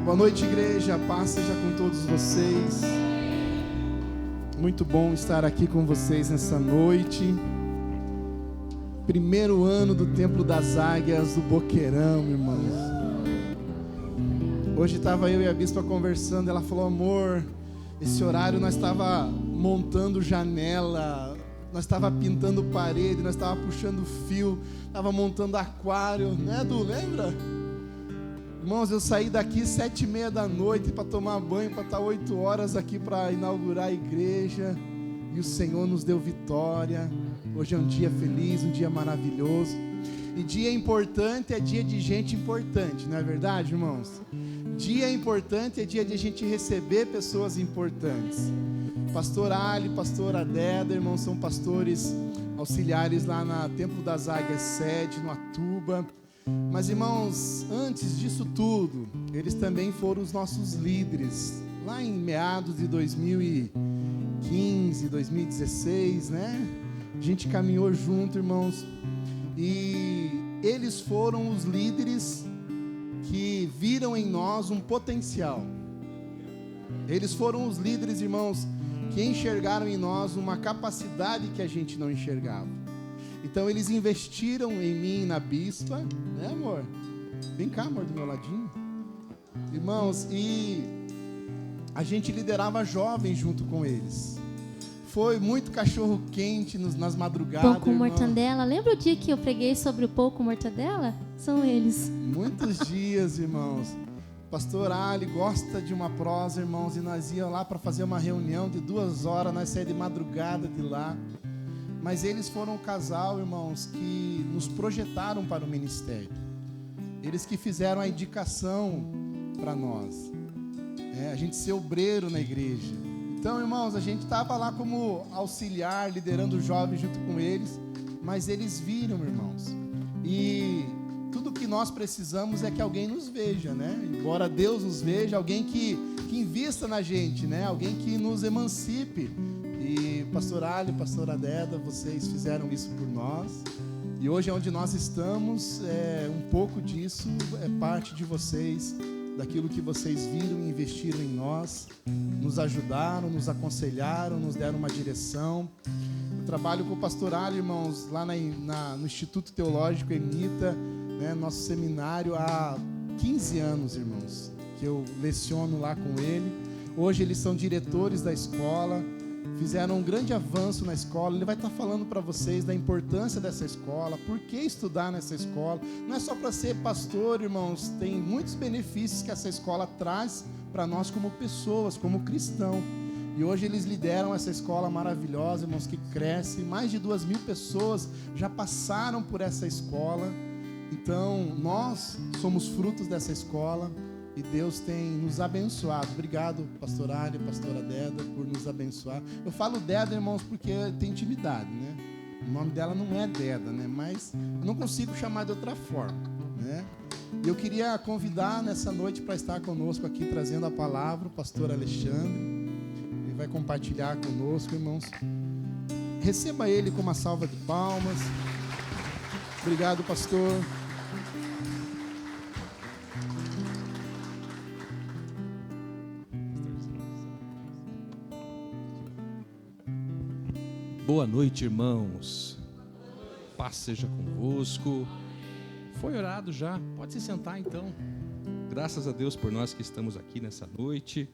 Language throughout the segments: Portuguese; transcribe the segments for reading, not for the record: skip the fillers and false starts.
Boa noite, igreja, paz seja com todos vocês. Muito bom estar aqui com vocês nessa noite. Primeiro ano do Templo das Águias do Boqueirão, irmãos. Hoje estava eu e a bispa conversando, ela falou: amor, esse horário nós estava montando janela, nós estava pintando parede, nós estava puxando fio, estava montando aquário, né, Edu, lembra? Irmãos, eu saí daqui 7h30 da noite para tomar banho, para estar 8 horas aqui para inaugurar a igreja. E o Senhor nos deu vitória. Hoje é um dia feliz, um dia maravilhoso. E dia importante é dia de gente importante, não é verdade, irmãos? Dia importante é dia de a gente receber pessoas importantes. Pastor Ali, pastora Deda, irmãos, são pastores auxiliares lá na Templo das Águias sede, no Atuba. Mas, irmãos, antes disso tudo, eles também foram os nossos líderes, lá em meados de 2015, 2016, né? A gente caminhou junto, irmãos, e eles foram os líderes que viram em nós um potencial. Eles foram os líderes, irmãos, que enxergaram em nós uma capacidade que a gente não enxergava. Então eles investiram em mim, na bispa, né, amor? Vem cá, amor, do meu ladinho. Irmãos, e a gente liderava jovens junto com eles. Foi muito cachorro quente nas madrugadas. Pão com mortadela. Lembra o dia que eu preguei sobre o pão com mortadela? São eles. Muitos dias, irmãos. Pastor Ali gosta de uma prosa, irmãos, e nós íamos lá para fazer uma reunião de 2 horas, nós saímos de madrugada de lá. Mas eles foram um casal, irmãos, que nos projetaram para o ministério. Eles que fizeram a indicação para nós. A gente ser obreiro na igreja. Então, irmãos, a gente estava lá como auxiliar, liderando os jovens junto com eles. Mas eles viram, irmãos. E tudo que nós precisamos é que alguém nos veja, né? Embora Deus nos veja, alguém que invista na gente, né? Alguém que nos emancipe. E pastor Ali, pastora Deda, vocês fizeram isso por nós. E hoje onde nós estamos, um pouco disso é parte de vocês, daquilo que vocês viram e investiram em nós, nos ajudaram, nos aconselharam, nos deram uma direção. Eu trabalho com o pastor Ali, irmãos, lá no Instituto Teológico Emita, né, nosso seminário, há 15 anos, irmãos, que eu leciono lá com ele. Hoje eles são diretores da escola. Fizeram um grande avanço na escola. Ele vai estar falando para vocês da importância dessa escola, por que estudar nessa escola. Não é só para ser pastor, irmãos, tem muitos benefícios que essa escola traz para nós como pessoas, como cristãos. E hoje eles lideram essa escola maravilhosa, irmãos, que cresce. Mais de 2.000 pessoas já passaram por essa escola. Então, nós somos frutos dessa escola. E Deus tem nos abençoado. Obrigado, pastor Ali, pastora Deda, por nos abençoar. Eu falo Deda, irmãos, porque tem intimidade, né? O nome dela não é Deda, né? Mas eu não consigo chamar de outra forma, né? E eu queria convidar nessa noite para estar conosco aqui, trazendo a palavra, o pastor Alexandre. Ele vai compartilhar conosco, irmãos. Receba ele com uma salva de palmas. Obrigado, pastor. Boa noite, irmãos. Paz seja convosco. Foi orado já? Pode se sentar então. Graças a Deus por nós que estamos aqui nessa noite.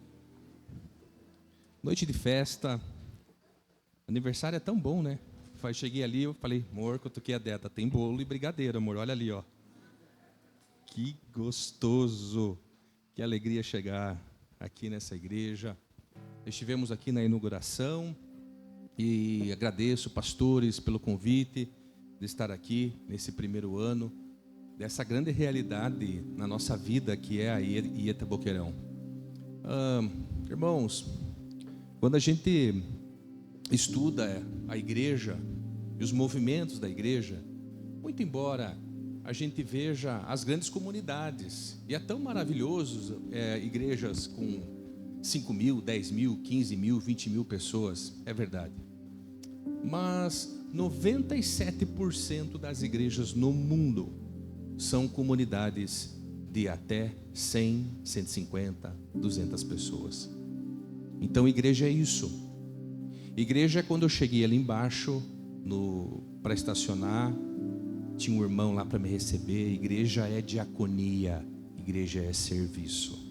Noite de festa. Aniversário é tão bom, né? Cheguei ali, eu falei, amor, que eu toquei a Deta. Tem bolo e brigadeiro, amor. Olha ali, ó. Que gostoso. Que alegria chegar aqui nessa igreja. Estivemos aqui na inauguração. E agradeço, pastores, pelo convite de estar aqui nesse primeiro ano, dessa grande realidade na nossa vida que é a IETA Boqueirão. Irmãos, quando a gente estuda a igreja e os movimentos da igreja, muito embora a gente veja as grandes comunidades, e é tão maravilhoso igrejas com 5.000, 10.000, 15.000, 20.000 pessoas, é verdade. Mas 97% das igrejas no mundo são comunidades de até 100, 150, 200 pessoas. Então, igreja é isso. Igreja é quando eu cheguei ali embaixo para estacionar, tinha um irmão lá para me receber. Igreja é diaconia, igreja é serviço.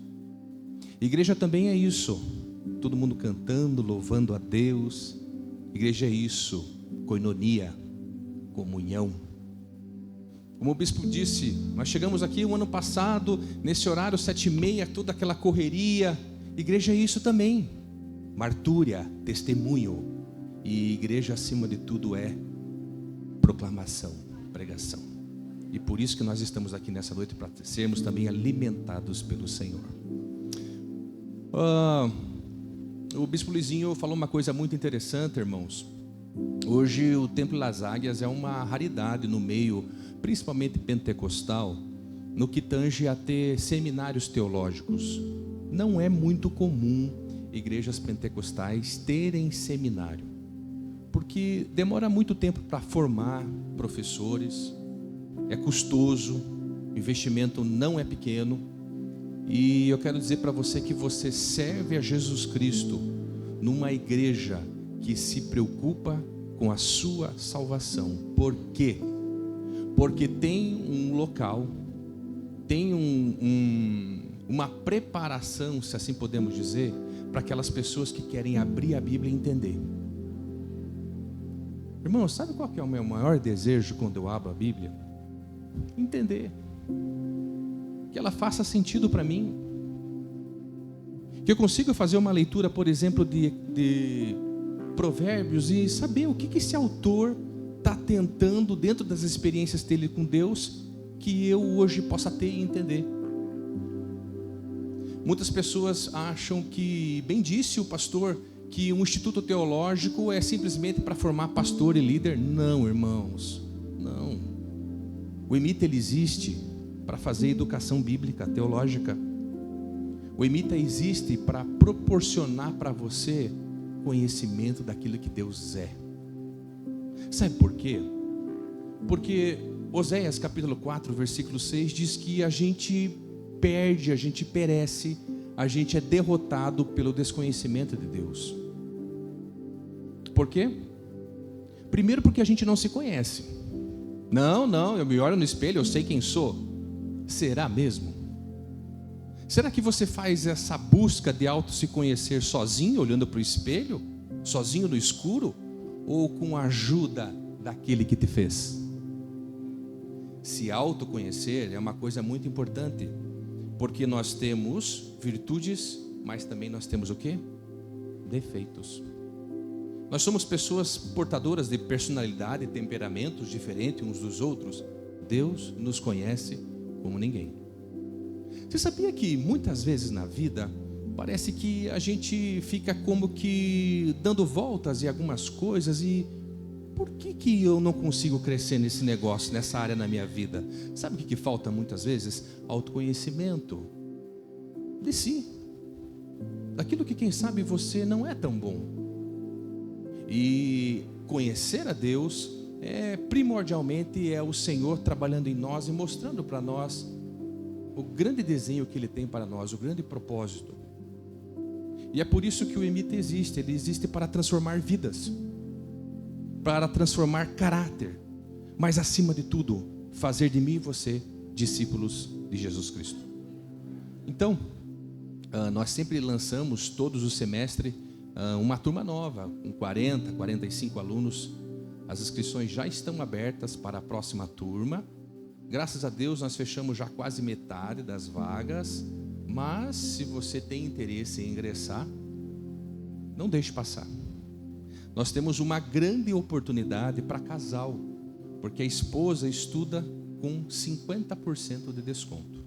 Igreja também é isso, todo mundo cantando, louvando a Deus. Igreja é isso, koinonia, comunhão. Como o bispo disse, nós chegamos aqui o ano passado, nesse horário 7h30, toda aquela correria. Igreja é isso também, martúria, testemunho. E igreja acima de tudo é proclamação, pregação. E por isso que nós estamos aqui nessa noite, para sermos também alimentados pelo Senhor. O bispo Luizinho falou uma coisa muito interessante, irmãos. Hoje o Templo Las Águias é uma raridade no meio, principalmente pentecostal, no que tange a ter seminários teológicos. Não é muito comum igrejas pentecostais terem seminário, porque demora muito tempo para formar professores, é custoso, o investimento não é pequeno. E eu quero dizer para você que você serve a Jesus Cristo numa igreja que se preocupa com a sua salvação. Por quê? Porque tem um local, tem uma preparação, se assim podemos dizer, para aquelas pessoas que querem abrir a Bíblia e entender. Irmão, sabe qual que é o meu maior desejo quando eu abro a Bíblia? Entender. Que ela faça sentido para mim. Que eu consiga fazer uma leitura, por exemplo, de Provérbios e saber o que esse autor está tentando, dentro das experiências dele com Deus, que eu hoje possa ter e entender. Muitas pessoas acham que, bem disse o pastor, que um instituto teológico é simplesmente para formar pastor e líder. Não, irmãos, não. O EMITA, ele existe para fazer educação bíblica, teológica. O EMITA existe para proporcionar para você conhecimento daquilo que Deus é. Sabe por quê? Porque Oséias capítulo 4, versículo 6 diz que a gente perde, a gente perece, a gente é derrotado pelo desconhecimento de Deus. Por quê? Primeiro porque a gente não se conhece. Não, eu me olho no espelho, eu sei quem sou. Será mesmo? Será que você faz essa busca de auto se conhecer sozinho, olhando para o espelho? Sozinho no escuro? Ou com a ajuda daquele que te fez? Se autoconhecer é uma coisa muito importante, porque nós temos virtudes, mas também nós temos o quê? Defeitos. Nós somos pessoas portadoras de personalidade e temperamentos diferentes uns dos outros. Deus nos conhece como ninguém. Você sabia que muitas vezes na vida parece que a gente fica como que dando voltas em algumas coisas e por que eu não consigo crescer nesse negócio, nessa área na minha vida? Sabe o que falta muitas vezes? Autoconhecimento de si, daquilo que quem sabe você não é tão bom. E conhecer a Deus primordialmente é o Senhor trabalhando em nós e mostrando para nós o grande desenho que Ele tem para nós, o grande propósito. E é por isso que o EMITA existe. Ele existe para transformar vidas, para transformar caráter, mas acima de tudo, fazer de mim e você discípulos de Jesus Cristo. Então, nós sempre lançamos todos os semestres uma turma nova, com 40, 45 alunos. As inscrições já estão abertas para a próxima turma. Graças a Deus nós fechamos já quase metade das vagas. Mas se você tem interesse em ingressar, não deixe passar. Nós temos uma grande oportunidade para casal, porque a esposa estuda com 50% de desconto.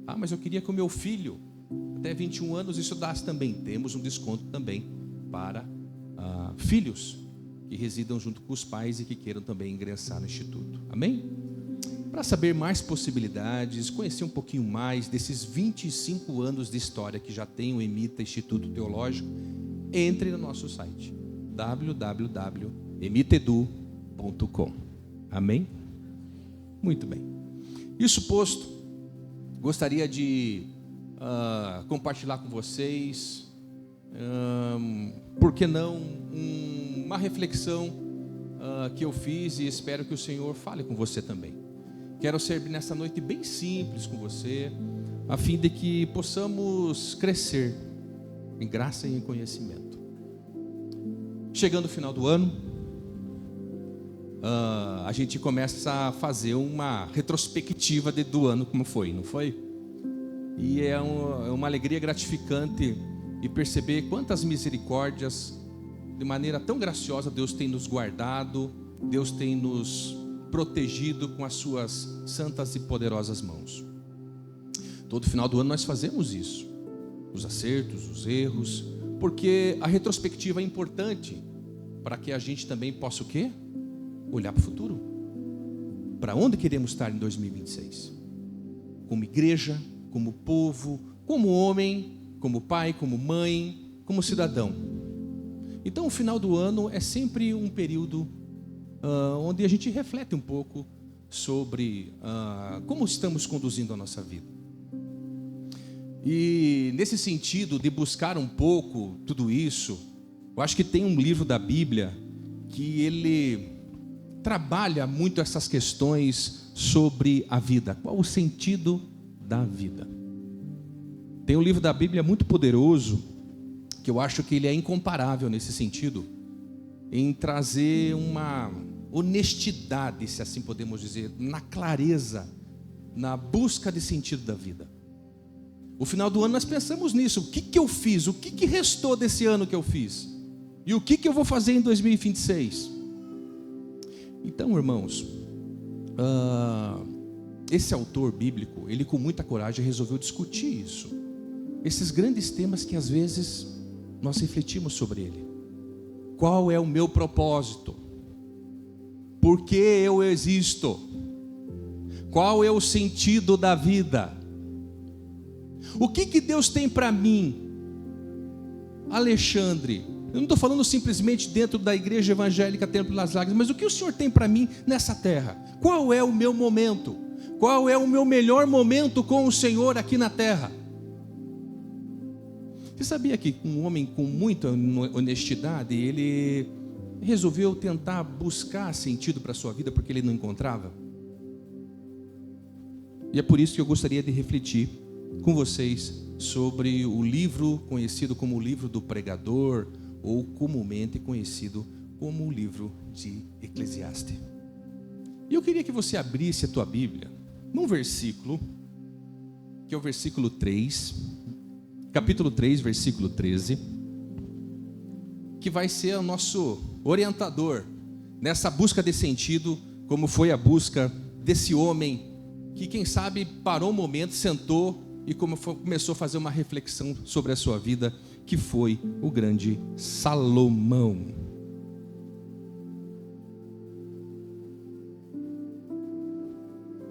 Ah, mas eu queria que o meu filho, até 21 anos, estudasse também. Temos um desconto também para filhos que residam junto com os pais e que queiram também ingressar no Instituto. Amém? Para saber mais possibilidades, conhecer um pouquinho mais desses 25 anos de história que já tem o EMITA Instituto Teológico, entre no nosso site www.emitedu.com. Amém? Muito bem. Isso posto, gostaria de compartilhar com vocês, por que não, uma reflexão que eu fiz e espero que o Senhor fale com você também. Quero ser nessa noite bem simples com você, a fim de que possamos crescer em graça e em conhecimento. Chegando o final do ano, a gente começa a fazer uma retrospectiva do ano como foi, não foi? E é uma alegria gratificante e perceber quantas misericórdias, de maneira tão graciosa, Deus tem nos guardado, Deus tem nos protegido com as suas santas e poderosas mãos. Todo final do ano nós fazemos isso, os acertos, os erros, porque a retrospectiva é importante para que a gente também possa o quê? Olhar para o futuro. Para onde queremos estar em 2026? Como igreja, como povo, como homem, como pai, como mãe, como cidadão. Então o final do ano é sempre um período onde a gente reflete um pouco sobre como estamos conduzindo a nossa vida. E nesse sentido de buscar um pouco tudo isso, eu acho que tem um livro da Bíblia que ele trabalha muito essas questões sobre a vida. Qual o sentido da vida? Tem um livro da Bíblia muito poderoso, que eu acho que ele é incomparável nesse sentido, em trazer uma honestidade, se assim podemos dizer, na clareza, na busca de sentido da vida. O final do ano nós pensamos nisso, o que eu fiz, o que restou desse ano que eu fiz, e o que eu vou fazer em 2026. Então, irmãos, esse autor bíblico, ele com muita coragem resolveu discutir isso, esses grandes temas que às vezes nós refletimos sobre ele. Qual é o meu propósito? Por que eu existo? Qual é o sentido da vida? O que Deus tem para mim? Alexandre, eu não estou falando simplesmente dentro da igreja evangélica Templo das Lágrimas, mas o que o Senhor tem para mim nessa terra? Qual é o meu momento? Qual é o meu melhor momento com o Senhor aqui na terra? Você sabia que um homem com muita honestidade, ele resolveu tentar buscar sentido para a sua vida porque ele não encontrava? E é por isso que eu gostaria de refletir com vocês sobre o livro conhecido como o livro do pregador, ou comumente conhecido como o livro de Eclesiastes. E eu queria que você abrisse a tua Bíblia num versículo, que é o versículo 3, capítulo 3, versículo 13, que vai ser o nosso orientador nessa busca de sentido, como foi a busca desse homem, que quem sabe parou um momento, sentou e começou a fazer uma reflexão sobre a sua vida, que foi o grande Salomão.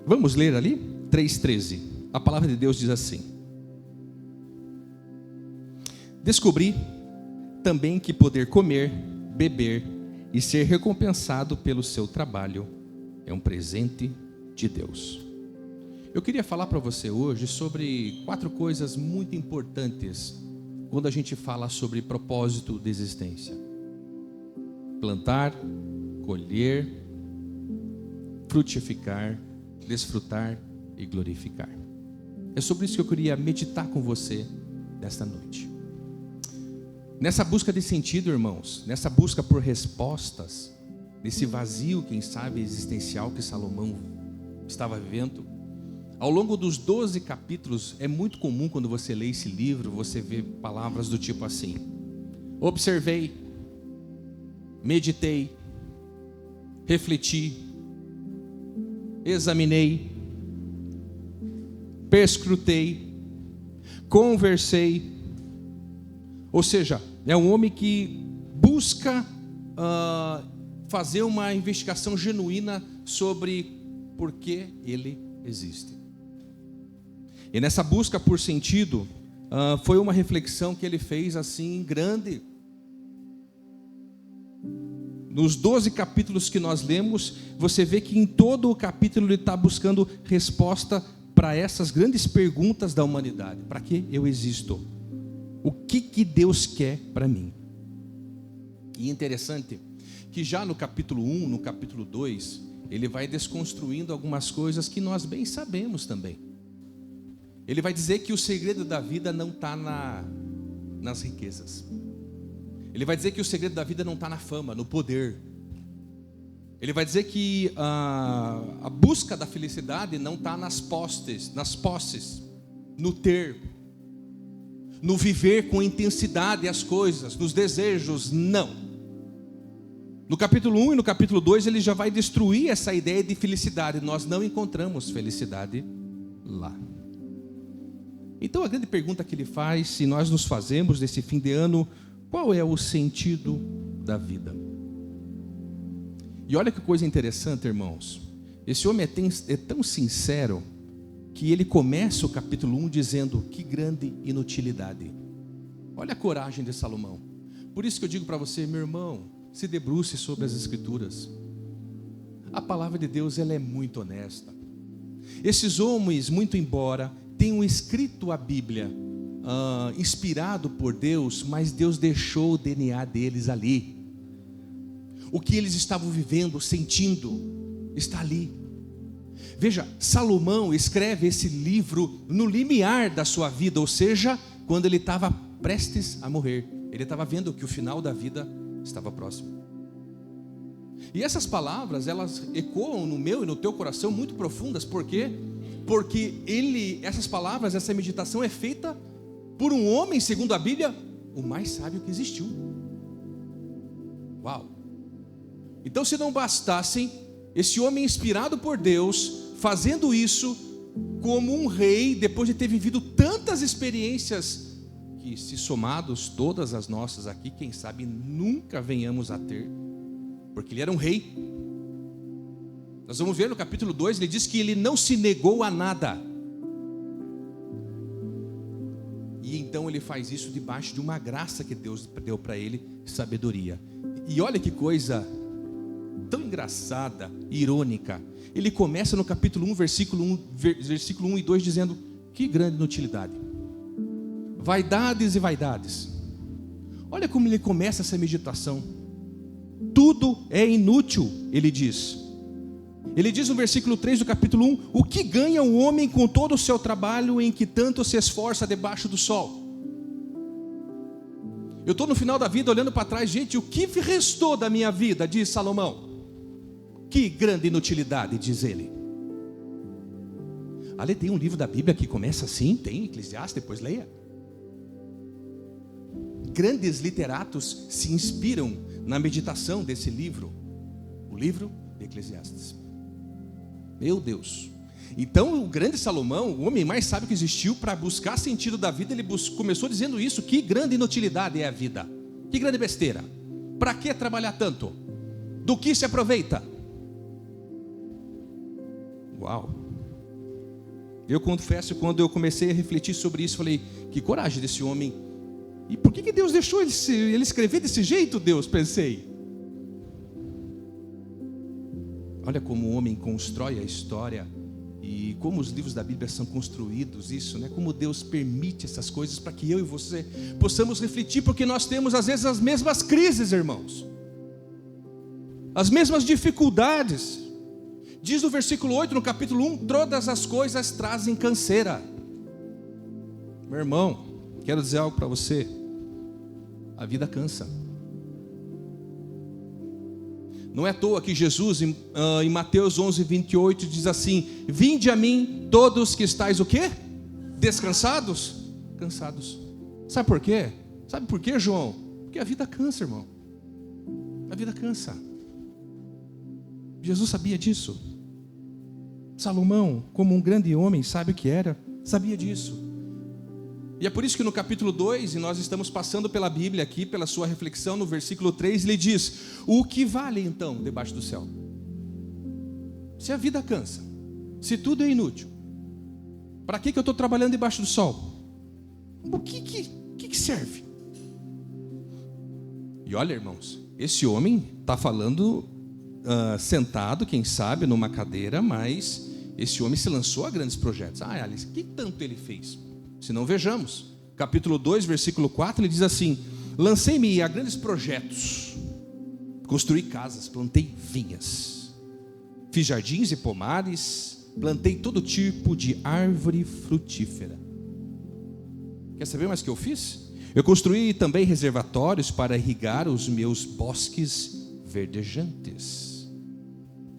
Vamos ler ali? 3,13. A palavra de Deus diz assim: descobri também que poder comer, beber e ser recompensado pelo seu trabalho é um presente de Deus. Eu queria falar para você hoje sobre 4 coisas muito importantes quando a gente fala sobre propósito de existência: plantar, colher, frutificar, desfrutar e glorificar. É sobre isso que eu queria meditar com você nesta noite. Nessa busca de sentido, irmãos, nessa busca por respostas, nesse vazio, quem sabe, existencial que Salomão estava vivendo, ao longo dos 12 capítulos, é muito comum quando você lê esse livro, você vê palavras do tipo assim: observei, meditei, refleti, examinei, perscrutei, conversei. Ou seja, é um homem que busca fazer uma investigação genuína sobre por que ele existe. E nessa busca por sentido, foi uma reflexão que ele fez assim grande. Nos 12 capítulos que nós lemos, você vê que em todo o capítulo ele está buscando resposta para essas grandes perguntas da humanidade. Para que eu existo? O que Deus quer para mim? E interessante que já no capítulo 1, no capítulo 2, ele vai desconstruindo algumas coisas que nós bem sabemos também. Ele vai dizer que o segredo da vida não está nas riquezas. Ele vai dizer que o segredo da vida não está na fama, no poder. Ele vai dizer que a busca da felicidade não está nas posses, no ter, no viver com intensidade as coisas, nos desejos, não. No capítulo 1 e no capítulo 2 ele já vai destruir essa ideia de felicidade. Nós não encontramos felicidade lá. Então a grande pergunta que ele faz, se nós nos fazemos nesse fim de ano, qual é o sentido da vida? E olha que coisa interessante, irmãos. Esse homem é tão sincero que ele começa o capítulo 1 dizendo: que grande inutilidade. Olha a coragem de Salomão. Por isso que eu digo para você, meu irmão, se debruce sobre as Escrituras. A palavra de Deus, ela é muito honesta. Esses homens, muito embora tenham escrito a Bíblia inspirado por Deus, mas Deus deixou o DNA deles ali. O que eles estavam vivendo, sentindo, está ali. Veja, Salomão escreve esse livro no limiar da sua vida, ou seja, quando ele estava prestes a morrer. Ele estava vendo que o final da vida estava próximo. E essas palavras, elas ecoam no meu e no teu coração muito profundas. Por quê? Porque essas palavras, essa meditação é feita por um homem, segundo a Bíblia, o mais sábio que existiu. Uau! Então, se não bastassem, esse homem inspirado por Deus, fazendo isso como um rei, depois de ter vivido tantas experiências que, se somados todas as nossas aqui, quem sabe nunca venhamos a ter, porque ele era um rei. Nós vamos ver no capítulo 2, ele diz que ele não se negou a nada. E então ele faz isso debaixo de uma graça que Deus deu para ele, sabedoria. E olha que coisa tão engraçada, irônica. Ele começa no capítulo 1, versículo 1 e 2, dizendo: que grande inutilidade. Vaidades e vaidades. Olha como ele começa essa meditação. Tudo é inútil, ele diz. Ele diz no versículo 3 do capítulo 1: o que ganha o homem com todo o seu trabalho em que tanto se esforça debaixo do sol? Eu estou no final da vida olhando para trás, gente, o que restou da minha vida, diz Salomão? Que grande inutilidade, diz ele. Ali tem um livro da Bíblia que começa assim, tem Eclesiastes, depois leia. Grandes literatos se inspiram na meditação desse livro, o livro de Eclesiastes. Meu Deus. Então o grande Salomão, o homem mais sábio que existiu, para buscar sentido da vida, ele começou dizendo isso: que grande inutilidade é a vida, que grande besteira, para que trabalhar tanto, do que se aproveita? Uau. Eu confesso, quando eu comecei a refletir sobre isso, falei: que coragem desse homem. E por que Deus deixou ele escrever desse jeito, Deus? Pensei. Olha como o homem constrói a história e como os livros da Bíblia são construídos, isso, né? Como Deus permite essas coisas para que eu e você possamos refletir, porque nós temos às vezes as mesmas crises, irmãos, as mesmas dificuldades. Diz no versículo 8, no capítulo 1, todas as coisas trazem canseira. Meu irmão, quero dizer algo para você: a vida cansa. Não é à toa que Jesus, em Mateus 11, 28, diz assim: vinde a mim todos que estáis o quê? Descansados? Cansados. Sabe por quê? Sabe por quê, João? Porque a vida cansa, irmão. A vida cansa. Jesus sabia disso. Salomão, como um grande homem, sabe o que era, sabia disso. E é por isso que no capítulo 2, e nós estamos passando pela Bíblia aqui, pela sua reflexão, no versículo 3, ele diz: o que vale então debaixo do céu? Se a vida cansa, se tudo é inútil, para que eu estou trabalhando debaixo do sol? O que serve? E olha, irmãos, esse homem está falando sentado, quem sabe, numa cadeira, mas esse homem se lançou a grandes projetos. Alice, que tanto ele fez? Se não, vejamos. Capítulo 2, versículo 4, ele diz assim: lancei-me a grandes projetos, construí casas, plantei vinhas, fiz jardins e pomares, plantei todo tipo de árvore frutífera. Quer saber mais o que eu fiz? Eu construí também reservatórios para irrigar os meus bosques verdejantes.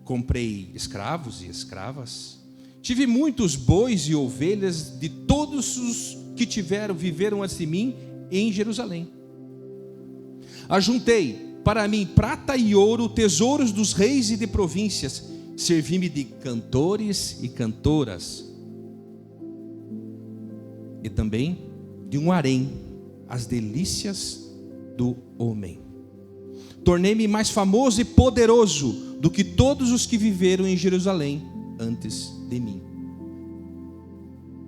Comprei escravos e escravas. Tive muitos bois e ovelhas de todos os que viveram antes de mim em Jerusalém. Ajuntei para mim prata e ouro, tesouros dos reis e de províncias. Servi-me de cantores e cantoras. E também de um harém, as delícias do homem. Tornei-me mais famoso e poderoso do que todos os que viveram em Jerusalém antes de mim.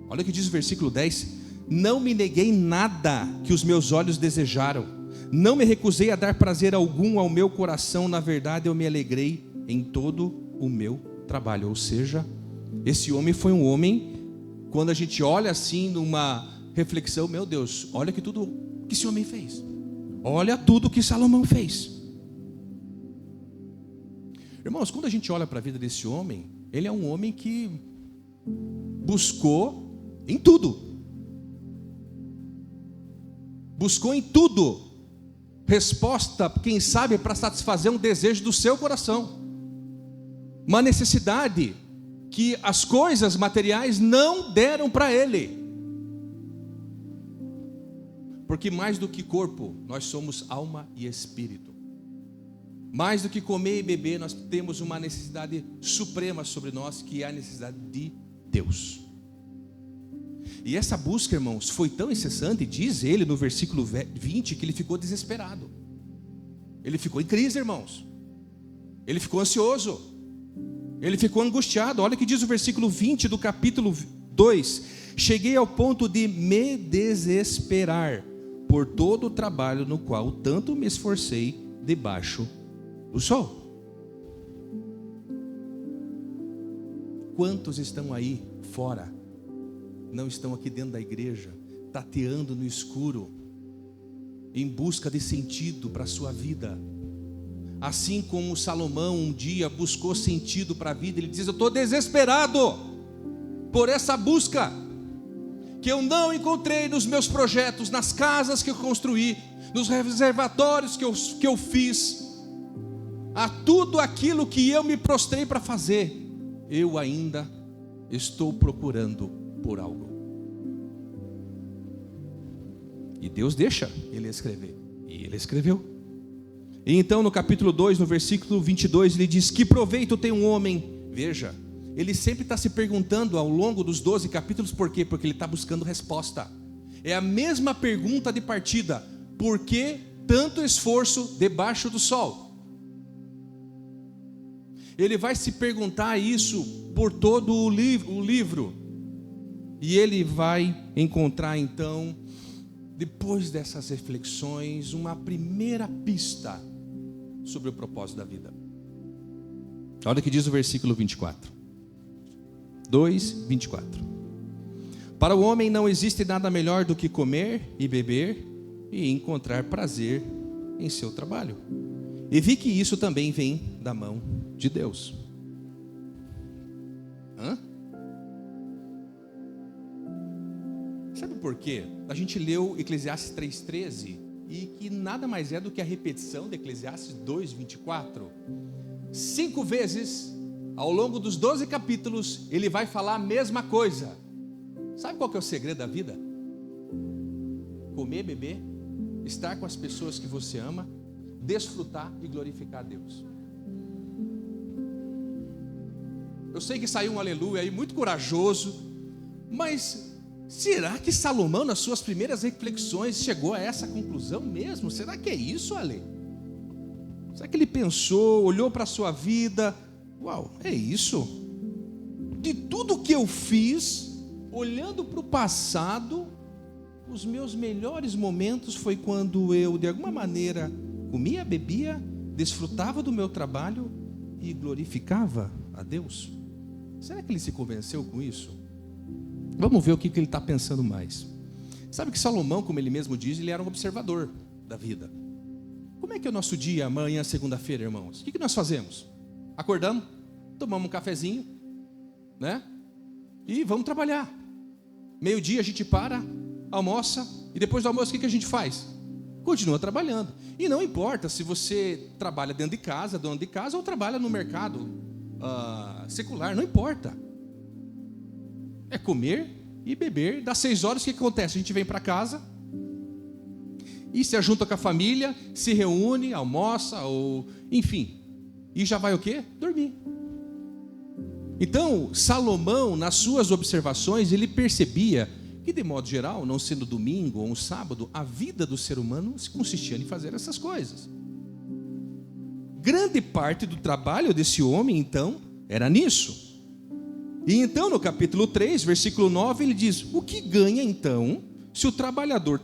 Olha o que diz o versículo 10: não me neguei nada que os meus olhos desejaram, não me recusei a dar prazer algum ao meu coração, na verdade eu me alegrei em todo o meu trabalho. Ou seja, esse homem foi um homem, quando a gente olha assim numa reflexão, meu Deus, olha que tudo que esse homem fez, olha tudo que Salomão fez. Irmãos, quando a gente olha para a vida desse homem, ele é um homem que buscou em tudo resposta, quem sabe, para satisfazer um desejo do seu coração, uma necessidade que as coisas materiais não deram para ele. Porque mais do que corpo, nós somos alma e espírito. Mais do que comer e beber, nós temos uma necessidade suprema sobre nós, que é a necessidade de Deus. E essa busca, irmãos, foi tão incessante, diz ele no versículo 20, que ele ficou desesperado. Ele ficou em crise, irmãos. Ele ficou ansioso. Ele ficou angustiado. Olha o que diz o versículo 20 do capítulo 2. Cheguei ao ponto de me desesperar por todo o trabalho no qual tanto me esforcei debaixo do sol. Quantos estão aí fora, não estão aqui dentro da igreja, tateando no escuro, em busca de sentido para a sua vida? Assim como Salomão um dia buscou sentido para a vida, ele diz: eu estou desesperado por essa busca, que eu não encontrei nos meus projetos, nas casas que eu construí, nos reservatórios que eu fiz, a tudo aquilo que eu me prostrei para fazer, eu ainda estou procurando por algo. E Deus deixa ele escrever, e ele escreveu. E então no capítulo 2, no versículo 22, ele diz: que proveito tem um homem? Veja, ele sempre está se perguntando ao longo dos 12 capítulos, por quê? Porque ele está buscando resposta. É a mesma pergunta de partida: por que tanto esforço debaixo do sol? Ele vai se perguntar isso por todo o livro. E ele vai encontrar então, depois dessas reflexões, uma primeira pista sobre o propósito da vida. Olha o que diz o versículo 24. 2:24. Para o homem não existe nada melhor do que comer e beber e encontrar prazer em seu trabalho. E vi que isso também vem da mão de Deus. Sabe por quê? A gente leu Eclesiastes 3:13 e que nada mais é do que a repetição de Eclesiastes 2:24. 5 vezes ao longo dos 12 capítulos ele vai falar a mesma coisa. Sabe qual que é o segredo da vida? Comer, beber, estar com as pessoas que você ama, desfrutar e glorificar a Deus. Eu sei que saiu um aleluia aí muito corajoso, mas será que Salomão, nas suas primeiras reflexões, chegou a essa conclusão mesmo? Será que é isso, Ale? Será que ele pensou, olhou para a sua vida? Uau, é isso? De tudo que eu fiz, olhando para o passado, os meus melhores momentos foi quando eu, de alguma maneira, comia, bebia, desfrutava do meu trabalho e glorificava a Deus. Será que ele se convenceu com isso? Vamos ver o que ele está pensando mais. Sabe que Salomão, como ele mesmo diz, ele era um observador da vida. Como é que é o nosso dia, amanhã, segunda-feira, irmãos? O que nós fazemos? Acordamos, tomamos um cafezinho, né? E vamos trabalhar. Meio-dia a gente para, almoça, e depois do almoço o que a gente faz? Continua trabalhando. E não importa se você trabalha dentro de casa, dono de casa, ou trabalha no mercado secular, não importa. É comer e beber. Das 6 horas, o que acontece? A gente vem para casa e se ajunta com a família, se reúne, almoça, ou enfim. E já vai o quê? Dormir. Então, Salomão, nas suas observações, ele percebia que, de modo geral, não sendo domingo ou um sábado, a vida do ser humano se consistia em fazer essas coisas. Grande parte do trabalho desse homem, então, era nisso. E então, no capítulo 3, versículo 9, ele diz: o que ganha, então, se o trabalhador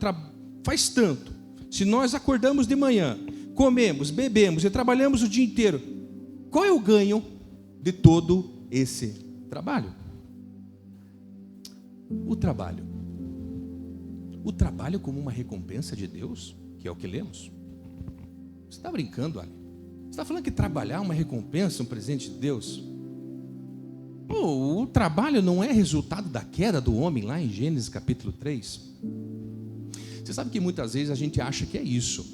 faz tanto? Se nós acordamos de manhã, comemos, bebemos e trabalhamos o dia inteiro, qual é o ganho de todo esse trabalho? O trabalho. O trabalho como uma recompensa de Deus, que é o que lemos. Você está brincando, Ali? Você está falando que trabalhar é uma recompensa, um presente de Deus? Pô, o trabalho não é resultado da queda do homem lá em Gênesis capítulo 3? Você sabe que muitas vezes a gente acha que é isso,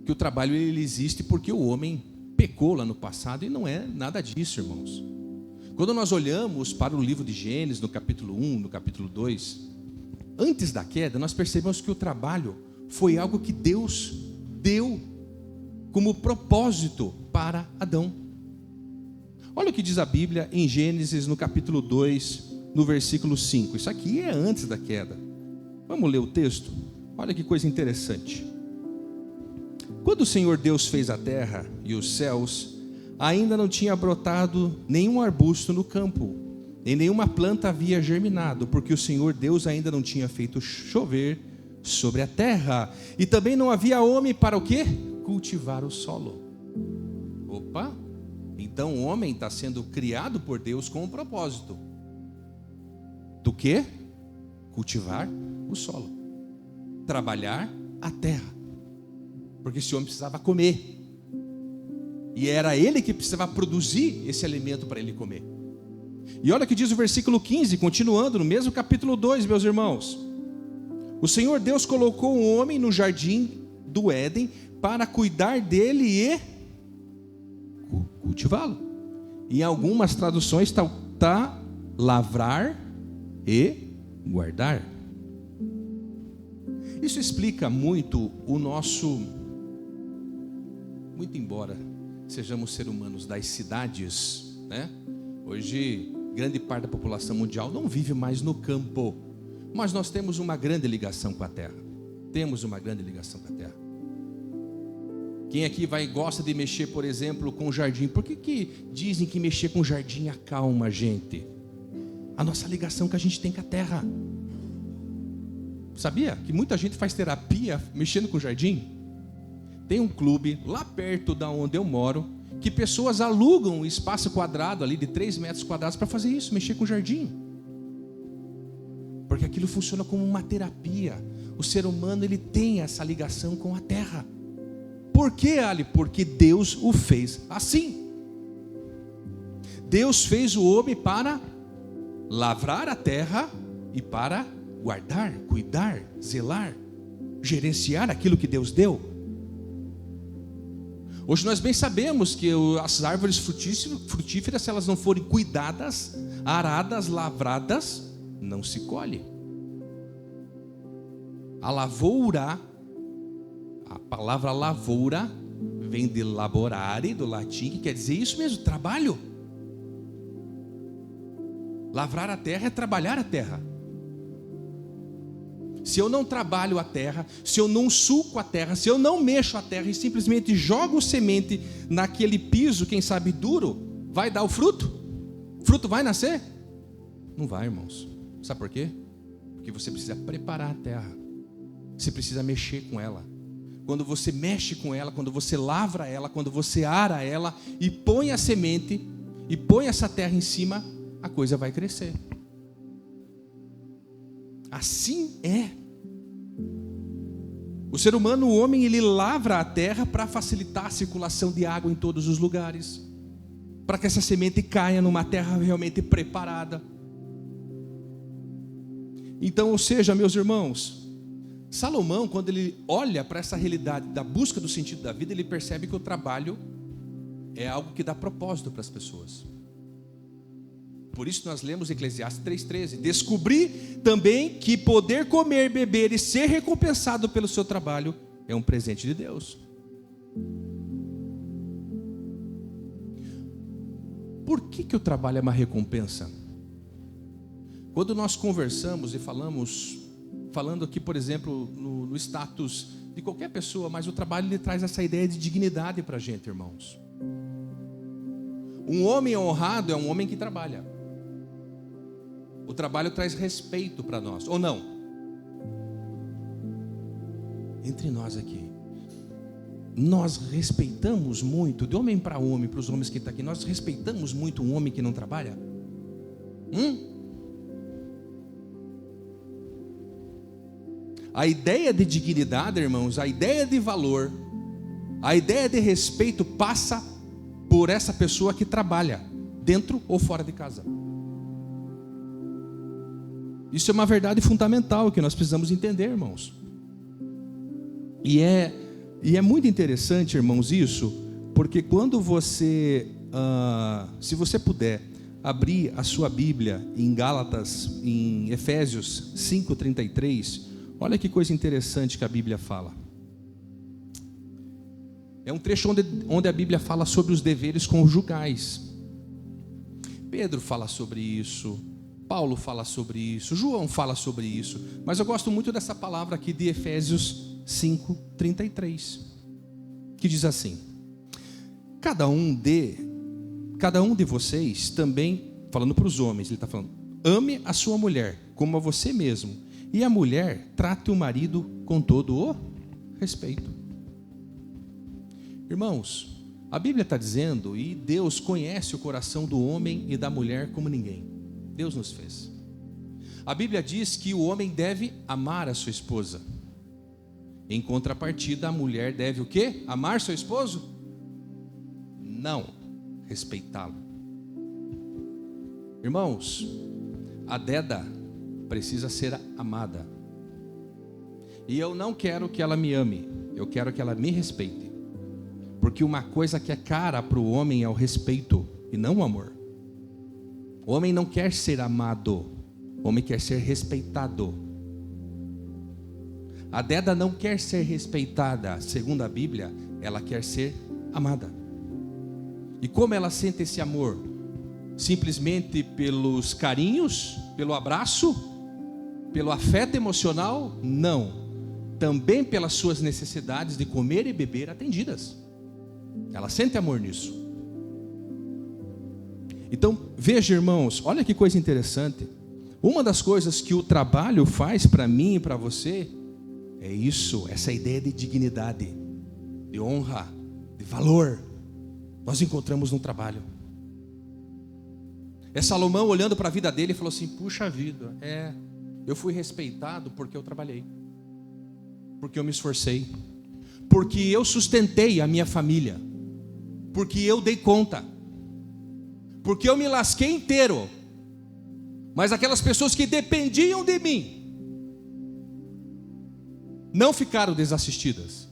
que o trabalho ele existe porque o homem pecou lá no passado, e não é nada disso, irmãos. Quando nós olhamos para o livro de Gênesis, no capítulo 1, no capítulo 2, antes da queda, nós percebemos que o trabalho foi algo que Deus deu como propósito para Adão. Olha o que diz a Bíblia em Gênesis, no capítulo 2, no versículo 5. Isso aqui é antes da queda. Vamos ler o texto? Olha que coisa interessante. Quando o Senhor Deus fez a terra e os céus, ainda não tinha brotado nenhum arbusto no campo, nem nenhuma planta havia germinado, porque o Senhor Deus ainda não tinha feito chover sobre a terra, e também não havia homem para o quê? Cultivar o solo. Opa! Então o homem está sendo criado por Deus com um propósito. Do quê? Cultivar o solo. Trabalhar a terra. Porque esse homem precisava comer. E era ele que precisava produzir esse alimento para ele comer. E olha o que diz o versículo 15, continuando no mesmo capítulo 2, meus irmãos. O Senhor Deus colocou o homem no jardim do Éden para cuidar dele e cultivá-lo. Em algumas traduções está lavrar e guardar. Isso explica muito o nosso, muito embora sejamos seres humanos das cidades, né? Hoje, grande parte da população mundial não vive mais no campo, mas nós temos uma grande ligação com a terra. Temos uma grande ligação com a terra. Quem aqui gosta de mexer, por exemplo, com o jardim? Por que dizem que mexer com o jardim acalma a gente? A nossa ligação que a gente tem com a terra. Sabia que muita gente faz terapia mexendo com o jardim? Tem um clube lá perto da onde eu moro, que pessoas alugam um espaço quadrado ali de 3 metros quadrados para fazer isso, mexer com o jardim. Porque aquilo funciona como uma terapia. O ser humano ele tem essa ligação com a terra. Por quê, Ali? Porque Deus o fez assim. Deus fez o homem para lavrar a terra e para guardar, cuidar, zelar, gerenciar aquilo que Deus deu. Hoje nós bem sabemos que as árvores frutíferas, se elas não forem cuidadas, aradas, lavradas, não se colhe. A lavoura, a palavra lavoura vem de laborare, do latim, que quer dizer isso mesmo, trabalho. Lavrar a terra é trabalhar a terra. Se eu não trabalho a terra, se eu não suco a terra, se eu não mexo a terra e simplesmente jogo semente naquele piso, quem sabe duro, vai dar o fruto? O fruto vai nascer? Não vai, irmãos. Sabe por quê? Porque você precisa preparar a terra. Você precisa mexer com ela. Quando você mexe com ela, quando você lavra ela, quando você ara ela e põe a semente e põe essa terra em cima, a coisa vai crescer. Assim é. O ser humano, o homem, ele lavra a terra para facilitar a circulação de água em todos os lugares, para que essa semente caia numa terra realmente preparada. Então, ou seja, meus irmãos, Salomão, quando ele olha para essa realidade da busca do sentido da vida, ele percebe que o trabalho é algo que dá propósito para as pessoas. Por isso nós lemos Eclesiastes 3,13. Descobri também que poder comer, beber e ser recompensado pelo seu trabalho é um presente de Deus. Por que o trabalho é uma recompensa? Quando nós conversamos e falando aqui, por exemplo, no status de qualquer pessoa, mas o trabalho ele traz essa ideia de dignidade para a gente, irmãos. Um homem honrado é um homem que trabalha. O trabalho traz respeito para nós, ou não? Entre nós aqui, nós respeitamos muito, de homem para homem, para os homens que estão aqui, nós respeitamos muito um homem que não trabalha? A ideia de dignidade, irmãos, a ideia de valor, a ideia de respeito passa por essa pessoa que trabalha, dentro ou fora de casa. Isso é uma verdade fundamental que nós precisamos entender, irmãos. E é muito interessante, irmãos, isso, porque quando você, se você puder abrir a sua Bíblia em Gálatas, em Efésios 5:33, olha que coisa interessante que a Bíblia fala. É um trecho onde a Bíblia fala sobre os deveres conjugais. Pedro fala sobre isso, Paulo fala sobre isso, João fala sobre isso, mas eu gosto muito dessa palavra aqui de Efésios 5:33, que diz assim: cada um de vocês também, falando para os homens, ele está falando, ame a sua mulher como a você mesmo, e a mulher trate o marido com todo o respeito. Irmãos, a Bíblia está dizendo, e Deus conhece o coração do homem e da mulher como ninguém. Deus nos fez. A Bíblia diz que o homem deve amar a sua esposa. Em contrapartida, a mulher deve o quê? Amar seu esposo? Não, respeitá-lo. Irmãos, a Deda precisa ser amada. E eu não quero que ela me ame, eu quero que ela me respeite. Porque uma coisa que é cara para o homem é o respeito e não o amor. O homem não quer ser amado, o homem quer ser respeitado. A Deda não quer ser respeitada, segundo a Bíblia, ela quer ser amada. E como ela sente esse amor? Simplesmente pelos carinhos, pelo abraço, pelo afeto emocional? Não. Também pelas suas necessidades de comer e beber atendidas. Ela sente amor nisso. Então, veja, irmãos, olha que coisa interessante. Uma das coisas que o trabalho faz para mim e para você é isso, essa ideia de dignidade, de honra, de valor. Nós encontramos no trabalho. É Salomão olhando para a vida dele e falou assim: puxa vida, eu fui respeitado porque eu trabalhei, porque eu me esforcei, porque eu sustentei a minha família, porque eu dei conta, porque eu me lasquei inteiro. Mas aquelas pessoas que dependiam de mim não ficaram desassistidas.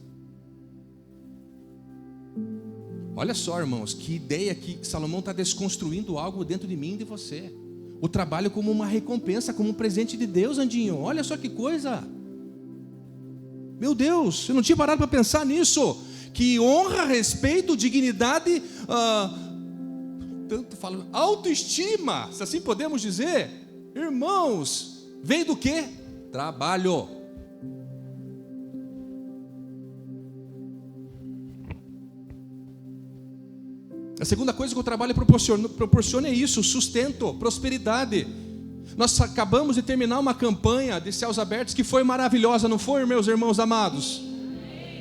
Olha só, irmãos, que ideia que Salomão está desconstruindo algo dentro de mim e de você. O trabalho como uma recompensa, como um presente de Deus, Andinho. Olha só que coisa. Meu Deus, eu não tinha parado para pensar nisso. Que honra, respeito, dignidade, tanto falo, autoestima, se assim podemos dizer, irmãos, vem do quê? Trabalho. A segunda coisa que o trabalho proporciona é isso: sustento, prosperidade. Nós acabamos de terminar uma campanha de céus abertos que foi maravilhosa, não foi, meus irmãos amados?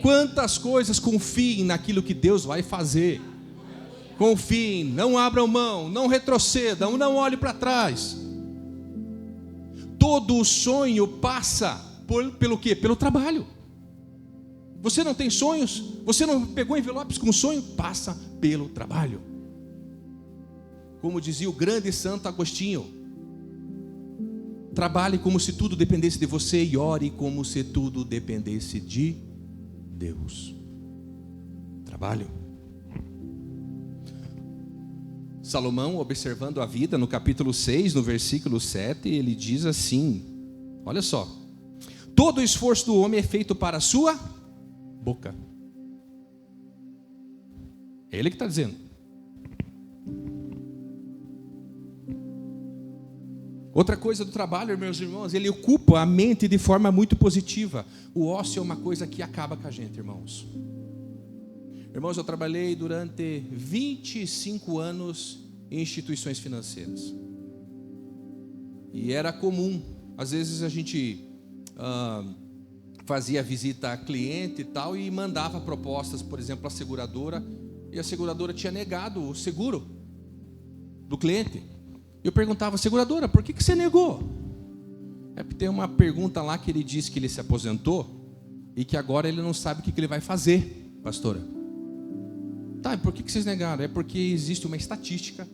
Quantas coisas, confiem naquilo que Deus vai fazer. confiem, não abram mão, não retrocedam, não olhem para trás. Todo o sonho passa pelo quê? Pelo trabalho. Você não tem sonhos? Você não pegou envelopes com sonho? Passa pelo trabalho. Como dizia o grande Santo Agostinho, trabalhe como se tudo dependesse de você e ore como se tudo dependesse de Deus. Trabalho. Salomão, observando a vida, no capítulo 6, no versículo 7, ele diz assim, olha só: todo o esforço do homem é feito para a sua boca. É ele que está dizendo. Outra coisa do trabalho, meus irmãos, ele ocupa a mente de forma muito positiva. O ócio é uma coisa que acaba com a gente, irmãos. Irmãos, eu trabalhei durante 25 anos em instituições financeiras. E era comum, às vezes a gente fazia visita a cliente e tal, e mandava propostas, por exemplo, à seguradora, e a seguradora tinha negado o seguro do cliente. Eu perguntava: seguradora, por que você negou? É porque tem uma pergunta lá que ele disse que ele se aposentou e que agora ele não sabe o que ele vai fazer, pastora. Tá, e por que vocês negaram? É porque existe uma estatística.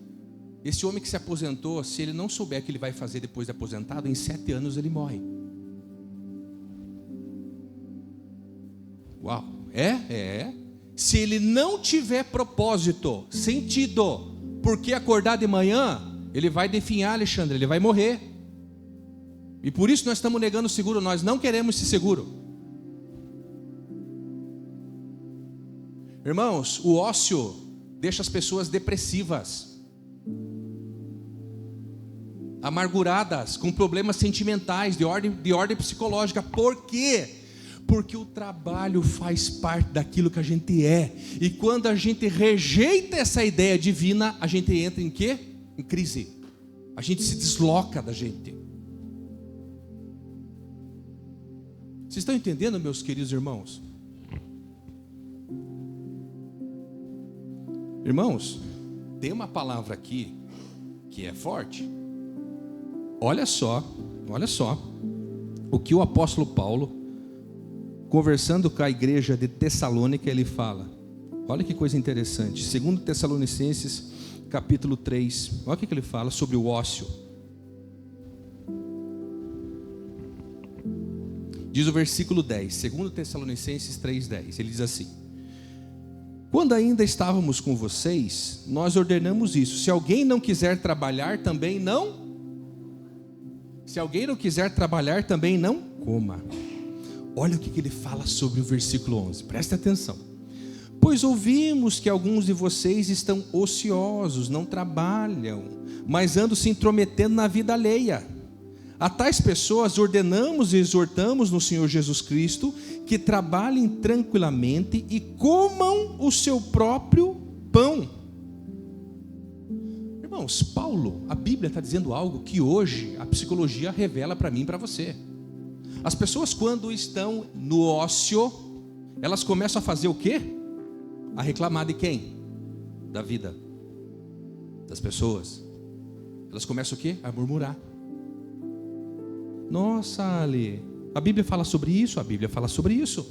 Esse homem que se aposentou, se ele não souber o que ele vai fazer depois de aposentado, em 7 anos ele morre. Uau, Se ele não tiver propósito, sentido, porque acordar de manhã, ele vai definhar, Alexandre, ele vai morrer. E por isso nós estamos negando o seguro, nós não queremos esse seguro. Irmãos, o ócio deixa as pessoas depressivas, amarguradas, com problemas sentimentais, de ordem psicológica. Por quê? Porque o trabalho faz parte daquilo que a gente é. E quando a gente rejeita essa ideia divina, a gente entra em quê? Em crise. A gente se desloca da gente. Vocês estão entendendo, meus queridos irmãos? Irmãos, tem uma palavra aqui que é forte. Olha só o que o apóstolo Paulo, conversando com a igreja de Tessalônica, ele fala. Olha que coisa interessante. 2 Tessalonicenses, capítulo 3. Olha o que ele fala sobre o ócio. Diz o versículo 10, 2 Tessalonicenses 3:10. Ele diz assim: quando ainda estávamos com vocês, nós ordenamos isso: se alguém não quiser trabalhar, também não. Se alguém não quiser trabalhar, também não coma. Olha o que ele fala sobre o versículo 11, presta atenção. Pois ouvimos que alguns de vocês estão ociosos, não trabalham, mas andam se intrometendo na vida alheia. A tais pessoas ordenamos e exortamos no Senhor Jesus Cristo que trabalhem tranquilamente e comam o seu próprio pão. Irmãos, Paulo, a Bíblia está dizendo algo que hoje a psicologia revela para mim e para você. As pessoas, quando estão no ócio, elas começam a fazer o quê? A reclamar de quem? Da vida, das pessoas. Elas começam o quê? A murmurar. Nossa, Ale, a Bíblia fala sobre isso? A Bíblia fala sobre isso.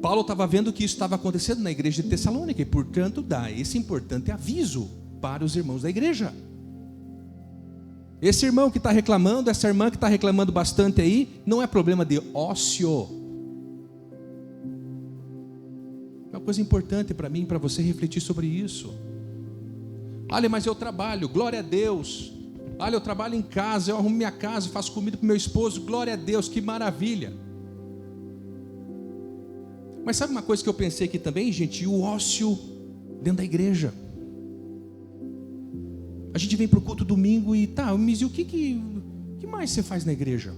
Paulo estava vendo que isso estava acontecendo na igreja de Tessalônica e, portanto, dá esse importante aviso para os irmãos da igreja. Esse irmão que está reclamando, essa irmã que está reclamando bastante aí, não é problema de ócio. É uma coisa importante para mim e para você refletir sobre isso. Olha, mas eu trabalho, glória a Deus. Olha, eu trabalho em casa, eu arrumo minha casa, faço comida para o meu esposo, glória a Deus, que maravilha. Mas sabe uma coisa que eu pensei aqui também, gente? O ócio dentro da igreja. A gente vem para o culto domingo e tá, mas e o que mais você faz na igreja?